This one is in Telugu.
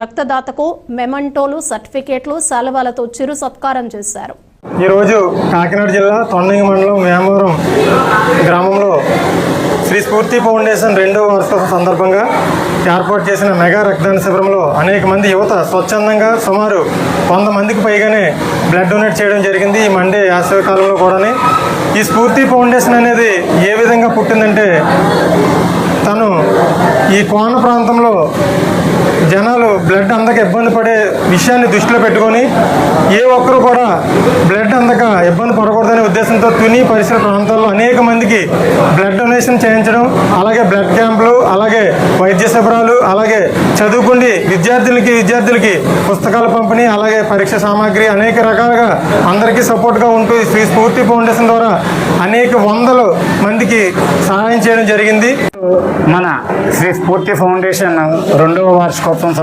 రక్తదాతకు మెమంటోలు, సర్టిఫికేట్లు, శాలువాలతో చిరు సత్కారం చేశారు. ఈరోజు కాకినాడ జిల్లా తొండంగి మండలం వేమవరం గ్రామంలో శ్రీ స్ఫూర్తి ఫౌండేషన్ 2వ వార్షికోత్సవం సందర్భంగా ఏర్పాటు చేసిన మెగా రక్తదాన శిబిరంలో అనేక మంది యువత స్వచ్ఛందంగా సుమారు 100 మందికి పైగానే బ్లడ్ డొనేట్ చేయడం జరిగింది. ఈ మండే వేసవి కాలంలో కూడా ఈ స్ఫూర్తి ఫౌండేషన్ అనేది ఏ విధంగా పుట్టిందంటే, తను ఈ కోన ప్రాంతంలో జనాలు బ్లడ్ అందక ఇబ్బంది పడే విషయాన్ని దృష్టిలో పెట్టుకొని ఏ ఒక్కరు కూడా బ్లడ్ అందక ఇబ్బంది పడకూడదనే ఉద్దేశంతో తుని పరిసర ప్రాంతాల్లో అనేక మందికి బ్లడ్ డొనేషన్ చేయించడం, అలాగే బ్లడ్ క్యాంపులు, అలాగే వైద్య శిబిరాలు, అలాగే చదువుకుండి విద్యార్థులకి పుస్తకాల పంపిణీ, అలాగే పరీక్ష సామాగ్రి అనేక రకాలుగా అందరికీ సపోర్ట్గా ఉంటూ శ్రీ స్ఫూర్తి ఫౌండేషన్ ద్వారా అనేక వందల మందికి సహాయం చేయడం జరిగింది. మన శ్రీ స్ఫూర్తి ఫౌండేషన్ 2వ వార్షికోత్సవం